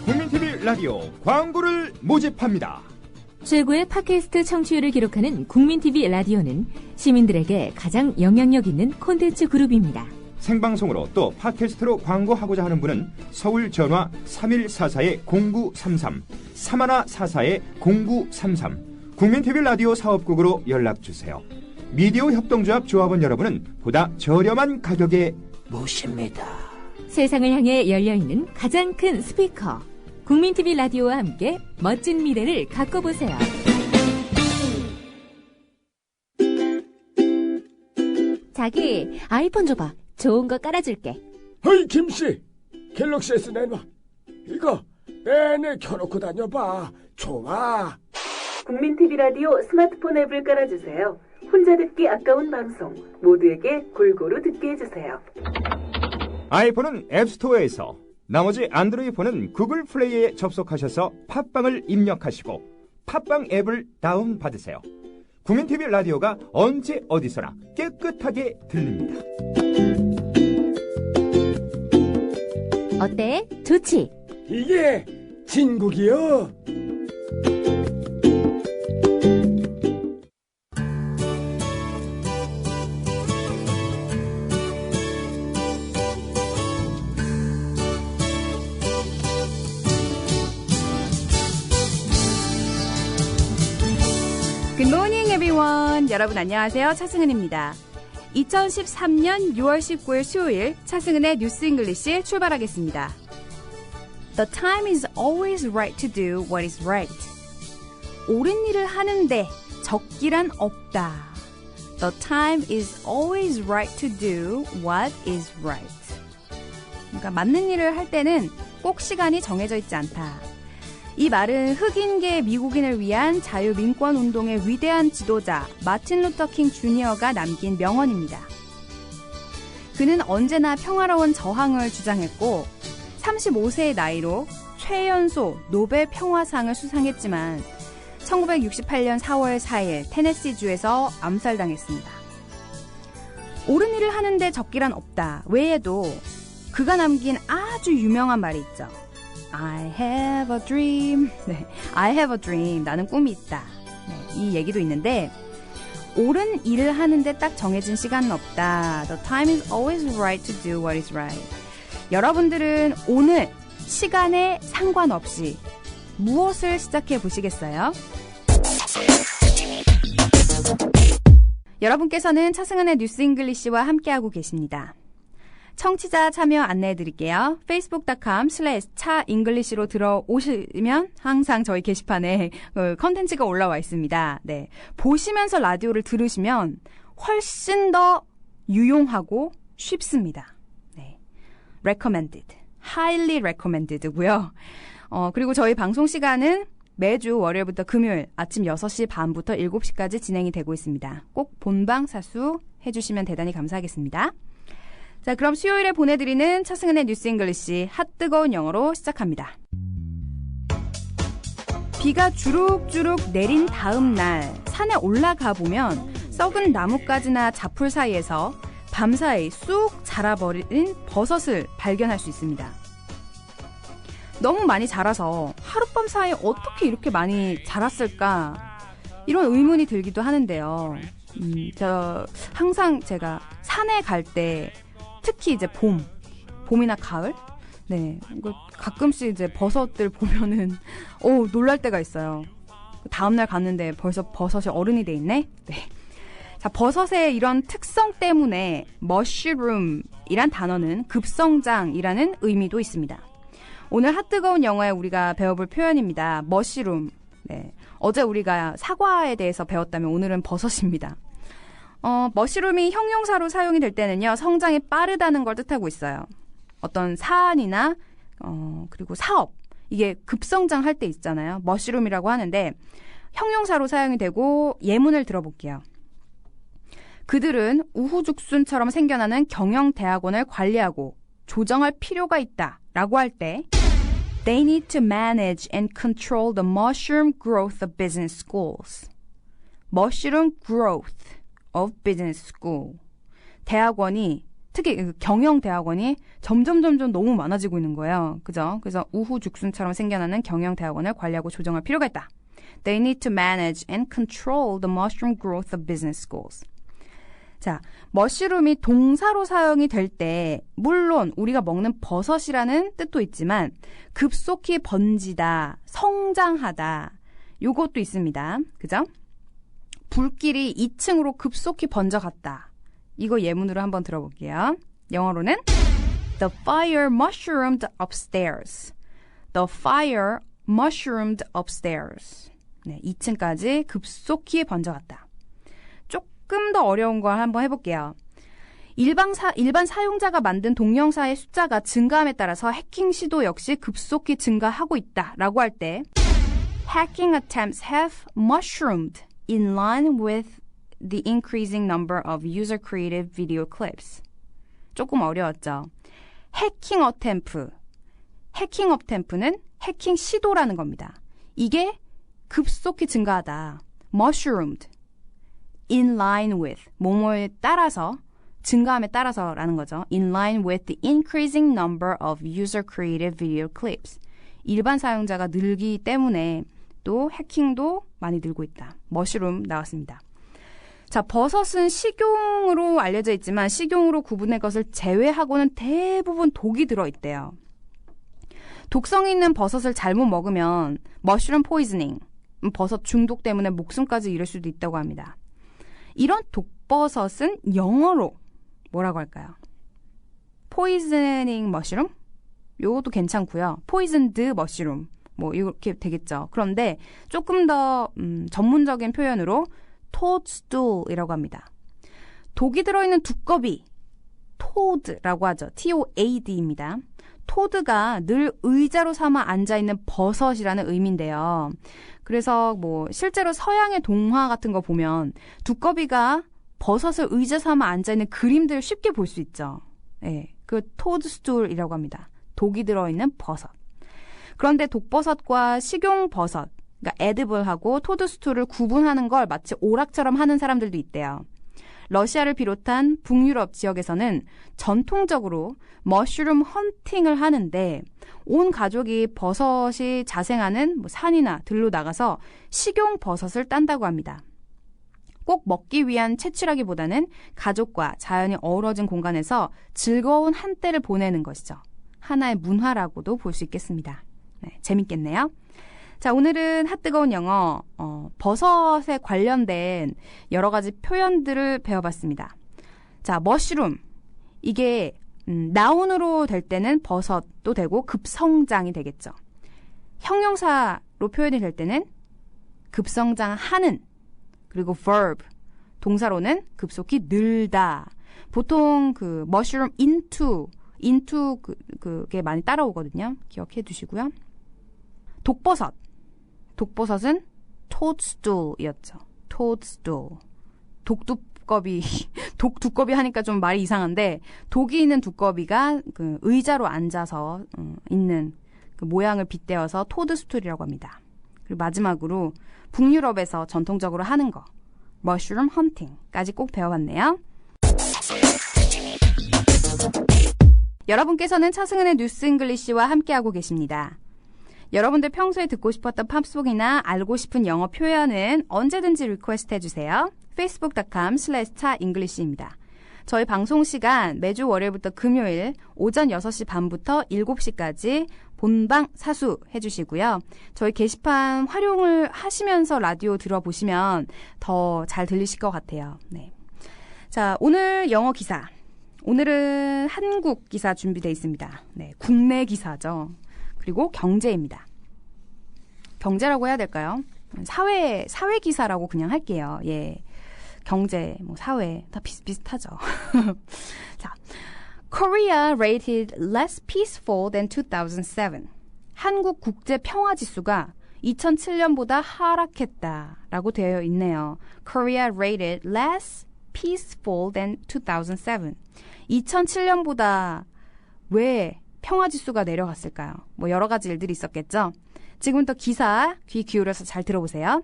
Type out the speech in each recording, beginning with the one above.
국민TV 라디오 광고를 모집합니다. 최고의 팟캐스트 청취율을 기록하는 국민TV 라디오는 시민들에게 가장 영향력 있는 콘텐츠 그룹입니다. 생방송으로 또 팟캐스트로 광고하고자 하는 분은 서울 전화 3144-0933, 3144-0933 국민TV 라디오 사업국으로 연락주세요. 미디어 협동조합 조합원 여러분은 보다 저렴한 가격에 모십니다. 세상을 향해 열려있는 가장 큰 스피커 국민TV 라디오와 함께 멋진 미래를 가꿔보세요. 자기 아이폰 줘봐. 좋은 거 깔아줄게. 어이 김씨, 갤럭시 S 내놔. 이거 내내 켜놓고 다녀봐. 좋아. 국민TV 라디오 스마트폰 앱을 깔아주세요. 혼자 듣기 아까운 방송 모두에게 골고루 듣게 해주세요. 아이폰은 앱스토어에서, 나머지 안드로이드 폰은 구글 플레이에 접속하셔서 팟빵을 입력하시고 팟빵 앱을 다운받으세요. 국민TV 라디오가 언제 어디서나 깨끗하게 들립니다. 어때? 좋지? 이게 진국이요. Good morning, everyone. 여러분 안녕하세요. 차승은입니다. 2013년 6월 19일 수요일 차승은의 뉴스 잉글리시 출발하겠습니다. The time is always right to do what is right. 옳은 일을 하는데 적기란 없다. The time is always right to do what is right. 그러니까 맞는 일을 할 때는 꼭 시간이 정해져 있지 않다. 이 말은 흑인계 미국인을 위한 자유민권운동의 위대한 지도자 마틴 루터 킹 주니어가 남긴 명언입니다. 그는 언제나 평화로운 저항을 주장했고 35세의 나이로 최연소 노벨 평화상을 수상했지만 1968년 4월 4일 테네시주에서 암살당했습니다. 옳은 일을 하는데 적기란 없다 외에도 그가 남긴 아주 유명한 말이 있죠. I have a dream. 네, I have a dream. 나는 꿈이 있다. 네, 이 얘기도 있는데 옳은 일을 하는데 딱 정해진 시간은 없다. The time is always right to do what is right. 여러분들은 오늘 시간에 상관없이 무엇을 시작해 보시겠어요? 여러분께서는 차승은의 뉴스 잉글리시와 함께하고 계십니다. 청취자 참여 안내해드릴게요. facebook.com/차잉글리시로 들어오시면 항상 저희 게시판에 컨텐츠가 올라와 있습니다. 네, 보시면서 라디오를 들으시면 훨씬 더 유용하고 쉽습니다. 네, recommended, highly recommended고요. 그리고 저희 방송 시간은 매주 월요일부터 금요일 아침 6시 반부터 7시까지 진행이 되고 있습니다. 꼭 본방 사수 해주시면 대단히 감사하겠습니다. 자, 그럼 수요일에 보내드리는 차승은의 뉴스 잉글리시 핫뜨거운 영어로 시작합니다. 비가 주룩주룩 내린 다음 날 산에 올라가 보면 썩은 나뭇가지나 잡풀 사이에서 밤사이 쑥 자라버린 버섯을 발견할 수 있습니다. 너무 많이 자라서 하룻밤 사이에 어떻게 이렇게 많이 자랐을까 이런 의문이 들기도 하는데요. 항상 제가 산에 갈 때 특히 이제 봄이나 가을, 네, 가끔씩 이제 버섯들 보면은 놀랄 때가 있어요. 다음 날 갔는데 벌써 버섯이 어른이 돼 있네. 네. 자, 버섯의 이런 특성 때문에 mushroom이란 단어는 급성장이라는 의미도 있습니다. 오늘 핫뜨거운 영어에 우리가 배워볼 표현입니다. mushroom. 네. 어제 우리가 사과에 대해서 배웠다면 오늘은 버섯입니다. 머시룸이 형용사로 사용이 될 때는요, 성장이 빠르다는 걸 뜻하고 있어요. 어떤 사안이나, 그리고 사업, 이게 급성장할 때 있잖아요. 머시룸이라고 하는데, 형용사로 사용이 되고, 예문을 들어볼게요. 그들은 우후죽순처럼 생겨나는 경영대학원을 관리하고 조정할 필요가 있다 라고 할 때, They need to manage and control the mushroom growth of business schools. Mushroom growth of business school. 대학원이 특히 경영대학원이 점점 너무 많아지고 있는 거예요. 그죠? 그래서 우후죽순처럼 생겨나는 경영대학원을 관리하고 조정할 필요가 있다. They need to manage and control the mushroom growth of business schools. 자, 머쉬룸이 동사로 사용이 될 때 물론 우리가 먹는 버섯이라는 뜻도 있지만 급속히 번지다, 성장하다 요것도 있습니다. 그죠? 불길이 2층으로 급속히 번져갔다. 이거 예문으로 한번 들어볼게요. 영어로는 The fire mushroomed upstairs. The fire mushroomed upstairs. 네, 2층까지 급속히 번져갔다. 조금 더 어려운 걸 한번 해볼게요. 일반 사용자가 만든 동영상의 숫자가 증가함에 따라서 해킹 시도 역시 급속히 증가하고 있다라고 할 때 Hacking attempts have mushroomed in line with the increasing number of user-created video clips. 조금 어려웠죠. 해킹 어템프는 해킹 시도라는 겁니다. 이게 급속히 증가하다. mushroomed. in line with. 뭐뭐에 따라서, 증가함에 따라서라는 거죠. in line with the increasing number of user-created video clips. 일반 사용자가 늘기 때문에 또 해킹도 많이 늘고 있다. 머쉬룸 나왔습니다. 자, 버섯은 식용으로 알려져 있지만 식용으로 구분할 것을 제외하고는 대부분 독이 들어있대요. 독성 있는 버섯을 잘못 먹으면 머쉬룸 포이즈닝, 버섯 중독 때문에 목숨까지 잃을 수도 있다고 합니다. 이런 독버섯은 영어로 뭐라고 할까요? 포이즈닝 머쉬룸? 요것도 괜찮고요. 포이즌드 머쉬룸. 뭐 이렇게 되겠죠. 그런데 조금 더 전문적인 표현으로 toadstool이라고 합니다. 독이 들어있는 두꺼비, toad라고 하죠. T-O-A-D입니다. 토드가 늘 의자로 삼아 앉아있는 버섯이라는 의미인데요. 그래서 뭐 실제로 서양의 동화 같은 거 보면 두꺼비가 버섯을 의자 삼아 앉아있는 그림들을 쉽게 볼 수 있죠. 네, 그 toadstool이라고 합니다. 독이 들어있는 버섯. 그런데 독버섯과 식용버섯, 그러니까 에드블하고 토드스툴을 구분하는 걸 마치 오락처럼 하는 사람들도 있대요. 러시아를 비롯한 북유럽 지역에서는 전통적으로 머쉬룸 헌팅을 하는데 온 가족이 버섯이 자생하는 산이나 들로 나가서 식용버섯을 딴다고 합니다. 꼭 먹기 위한 채취라기보다는 가족과 자연이 어우러진 공간에서 즐거운 한때를 보내는 것이죠. 하나의 문화라고도 볼 수 있겠습니다. 네, 재밌겠네요. 자, 오늘은 핫뜨거운 영어, 버섯에 관련된 여러 가지 표현들을 배워봤습니다. 자, 머쉬룸. 이게, 나운으로 될 때는 버섯도 되고 급성장이 되겠죠. 형용사로 표현이 될 때는 급성장하는, 그리고 verb. 동사로는 급속히 늘다. 보통 그 머쉬룸 into 그게 많이 따라오거든요. 기억해 두시고요. 독버섯은 toadstool이었죠. toadstool. 독두꺼비 하니까 좀 말이 이상한데 독이 있는 두꺼비가 그 의자로 앉아서 있는 그 모양을 빗대어서 toadstool이라고 합니다. 그리고 마지막으로 북유럽에서 전통적으로 하는 거 머쉬룸 헌팅까지 꼭 배워봤네요. 여러분께서는 차승은의 뉴스 잉글리시와 함께하고 계십니다. 여러분들 평소에 듣고 싶었던 팝송이나 알고 싶은 영어 표현은 언제든지 리퀘스트 해주세요. facebook.com/chaenglish입니다. 저희 방송 시간 매주 월요일부터 금요일 오전 6시 반부터 7시까지 본방 사수 해주시고요. 저희 게시판 활용을 하시면서 라디오 들어보시면 더 잘 들리실 것 같아요. 네. 자, 오늘 영어 기사. 오늘은 한국 기사 준비되어 있습니다. 네, 국내 기사죠. 그리고 경제입니다. 경제라고 해야 될까요? 사회 기사라고 그냥 할게요. 예. 경제, 뭐 사회 다 비슷하죠. 자, Korea rated less peaceful than 2007. 한국 국제 평화 지수가 2007년보다 하락했다라고 되어 있네요. Korea rated less peaceful than 2007. 2007년보다 왜 평화지수가 내려갔을까요? 뭐 여러 가지 일들이 있었겠죠? 지금부터 기사 귀 기울여서 잘 들어보세요.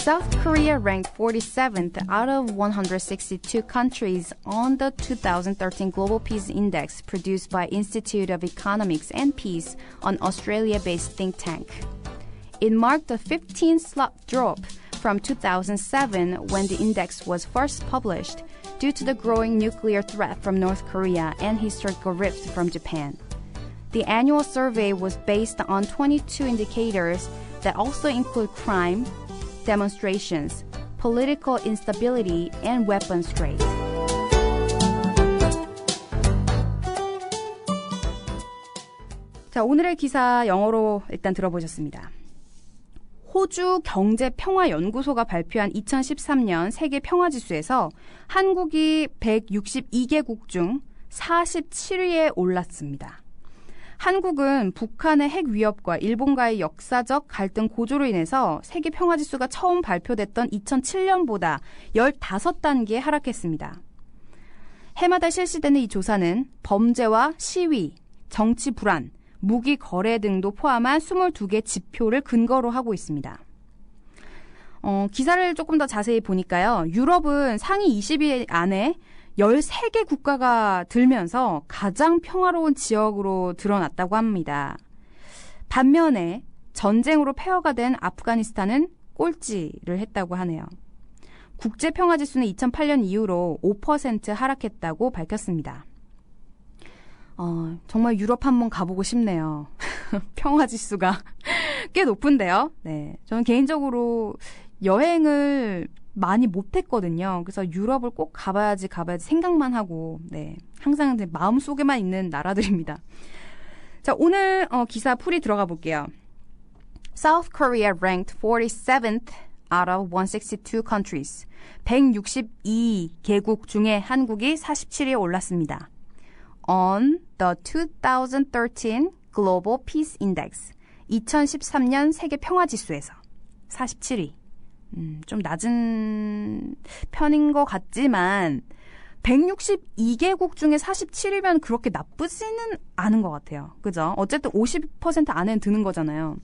South Korea ranked 47th out of 162 countries on the 2013 Global Peace Index produced by Institute of Economics and Peace, an Australia-based think tank. It marked a 15-slot drop from 2007 when the index was first published due to the growing nuclear threat from North Korea and historical rift from Japan. The annual survey was based on 22 indicators that also include crime, demonstrations, political instability, and weapons trade. 자, 오늘의 기사 영어로 일단 들어보셨습니다. 호주 경제평화연구소가 발표한 2013년 세계 평화지수에서 한국이 162개국 중 47위에 올랐습니다. 한국은 북한의 핵 위협과 일본과의 역사적 갈등 고조로 인해서 세계 평화지수가 처음 발표됐던 2007년보다 15단계 하락했습니다. 해마다 실시되는 이 조사는 범죄와 시위, 정치 불안, 무기 거래 등도 포함한 22개 지표를 근거로 하고 있습니다. 기사를 조금 더 자세히 보니까요. 유럽은 상위 20위 안에 13개 국가가 들면서 가장 평화로운 지역으로 드러났다고 합니다. 반면에 전쟁으로 폐허가 된 아프가니스탄은 꼴찌를 했다고 하네요. 국제평화지수는 2008년 이후로 5% 하락했다고 밝혔습니다. 정말 유럽 한번 가보고 싶네요. 평화지수가 꽤 높은데요. 네, 저는 개인적으로 여행을 많이 못했거든요. 그래서 유럽을 꼭 가봐야지 생각만 하고, 네, 항상 제 마음속에만 있는 나라들입니다. 자, 오늘 기사 풀이 들어가 볼게요. South Korea ranked 47th out of 162 countries. 162개국 중에 한국이 47위에 올랐습니다. On the 2013 Global Peace Index. 2013년 세계 평화지수에서 47위. 좀 낮은 편인 것 같지만 162개국 중에 47위면 그렇게 나쁘지는 않은 것 같아요. 그죠? 어쨌든 50% 안에 드는 거잖아요.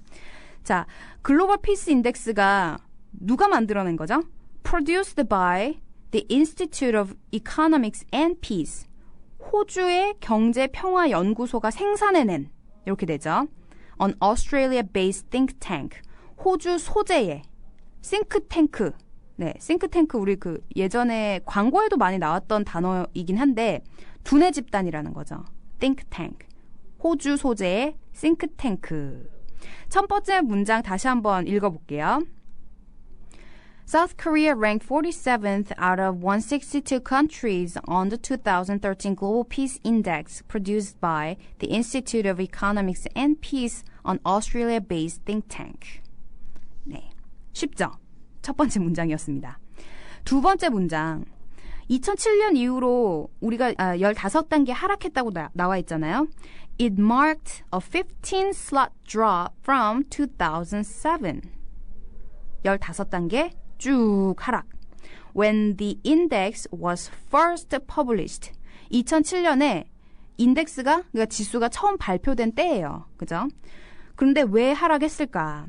자, 글로벌 피스 인덱스가 누가 만들어낸 거죠? Produced by the Institute of Economics and Peace. 호주의 경제평화연구소가 생산해낸, 이렇게 되죠. An Australia-based think tank. 호주 소재의 싱크탱크. 네, 싱크탱크 우리 예전에 광고에도 많이 나왔던 단어이긴 한데 두뇌 집단이라는 거죠. think tank. 호주 소재의 싱크탱크. 첫 번째 문장 다시 한번 읽어볼게요. South Korea ranked 47th out of 162 countries on the 2013 Global Peace Index produced by the Institute of Economics and Peace, an Australia-based think tank. 네, 쉽죠? 첫 번째 문장이었습니다. 두 번째 문장. 2007년 이후로 우리가 15단계 하락했다고 나와 있잖아요. It marked a 15-slot drop from 2007. 15단계 쭉 하락. When the index was first published. 2007년에 인덱스가, 그러니까 지수가 처음 발표된 때예요. 그죠? 그런데 왜 하락했을까?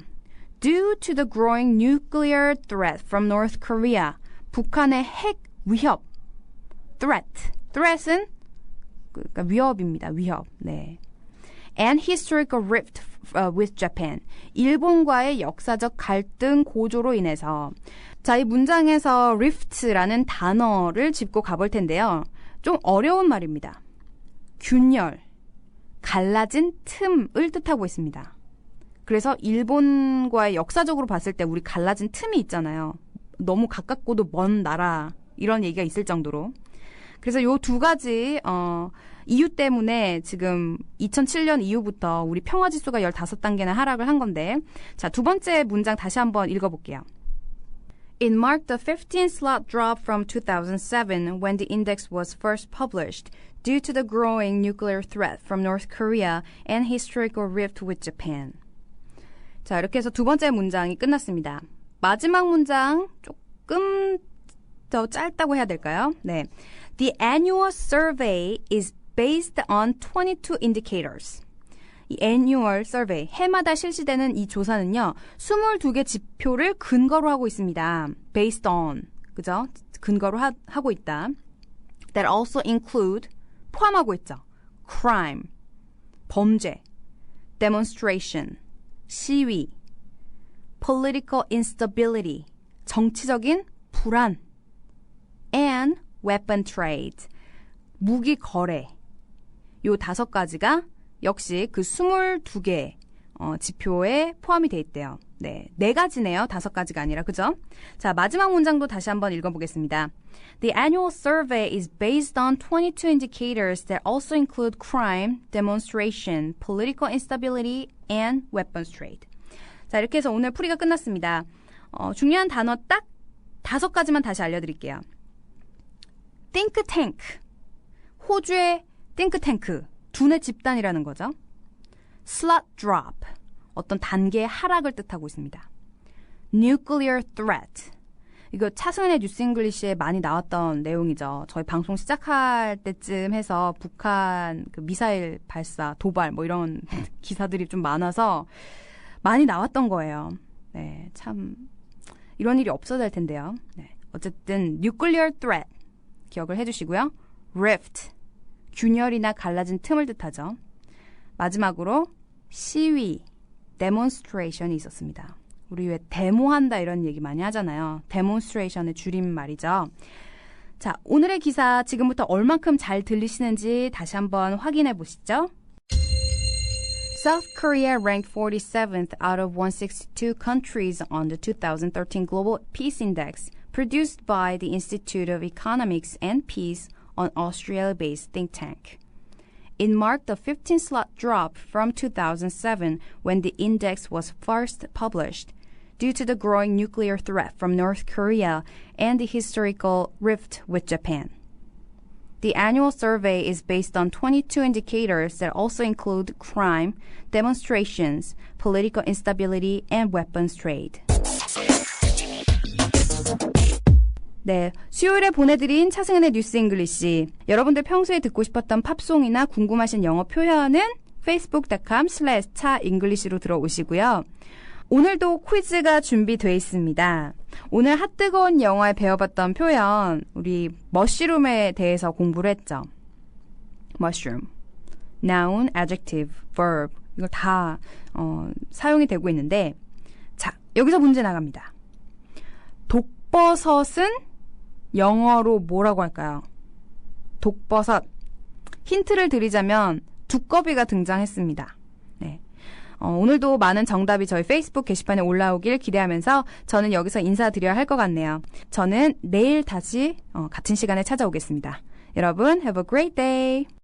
Due to the growing nuclear threat from North Korea. 북한의 핵 위협. Threat은 그러니까 위협입니다. 위협. 네. And historical rift with Japan. 일본과의 역사적 갈등 고조로 인해서. 자, 이 문장에서 rift라는 단어를 짚고 가볼 텐데요. 좀 어려운 말입니다. 균열, 갈라진 틈을 뜻하고 있습니다. 그래서 일본과의 역사적으로 봤을 때 우리 갈라진 틈이 있잖아요. 너무 가깝고도 먼 나라 이런 얘기가 있을 정도로. 그래서 요 두 가지 이유 때문에 지금 2007년 이후부터 우리 평화지수가 15단계나 하락을 한 건데, 자, 두 번째 문장 다시 한번 읽어볼게요. It marked a 15-slot drop from 2007 when the index was first published due to the growing nuclear threat from North Korea and historical rift with Japan. 자, 이렇게 해서 두 번째 문장이 끝났습니다. 마지막 문장 조금 더 짧다고 해야 될까요? 네. The annual survey is based on 22 indicators. 이 annual survey, 해마다 실시되는 이 조사는요, 22개 지표를 근거로 하고 있습니다. based on, 그죠? 근거로 하고 있다. that also include, 포함하고 있죠. crime, 범죄, demonstration, 시위, political instability, 정치적인 불안, and weapon trade, 무기 거래. 요 5가지가 역시 그 22개 지표에 포함이 돼 있대요. 네, 4가지네요. 5가지가 아니라, 그죠? 자, 마지막 문장도 다시 한번 읽어보겠습니다. The annual survey is based on 22 indicators that also include crime, demonstration, political instability, and weapons trade. 자, 이렇게 해서 오늘 풀이가 끝났습니다. 중요한 단어 딱 5가지만 다시 알려드릴게요. think tank, 호주의 think tank, 두뇌 집단이라는 거죠. slot drop, 어떤 단계의 하락을 뜻하고 있습니다. nuclear threat, 이거 차승은의 뉴스 잉글리시에 많이 나왔던 내용이죠. 저희 방송 시작할 때쯤 해서 북한 그 미사일 발사, 도발 뭐 이런 기사들이 좀 많아서 많이 나왔던 거예요. 네, 참 이런 일이 없어야 될 텐데요. 네, 어쨌든 nuclear threat 기억을 해주시고요. rift, 균열이나 갈라진 틈을 뜻하죠. 마지막으로 시위, demonstration이 있었습니다. 우리 왜 데모한다 이런 얘기 많이 하잖아요. demonstration의 줄임말이죠. 자, 오늘의 기사 지금부터 얼만큼 잘 들리시는지 다시 한번 확인해 보시죠. South Korea ranked 47th out of 162 countries on the 2013 Global Peace Index produced by the Institute of Economics and Peace on Australia-based think tank. It marked a 15-slot drop from 2007 when the index was first published due to the growing nuclear threat from North Korea and the historical rift with Japan. The annual survey is based on 22 indicators that also include crime, demonstrations, political instability, and weapons trade. 네, 수요일에 보내드린 차승은의 뉴스 잉글리시. 여러분들 평소에 듣고 싶었던 팝송이나 궁금하신 영어 표현은 facebook.com/차잉글리시로 들어오시고요. 오늘도 퀴즈가 준비되어 있습니다. 오늘 핫뜨거운 영어에 배워봤던 표현, 우리 머쉬룸에 대해서 공부를 했죠. mushroom, noun, adjective, verb 이걸 다 사용이 되고 있는데, 자, 여기서 문제 나갑니다. 독버섯은 영어로 뭐라고 할까요? 독버섯. 힌트를 드리자면 두꺼비가 등장했습니다. 네. 오늘도 많은 정답이 저희 페이스북 게시판에 올라오길 기대하면서 저는 여기서 인사드려야 할 것 같네요. 저는 내일 다시 같은 시간에 찾아오겠습니다. 여러분, have a great day!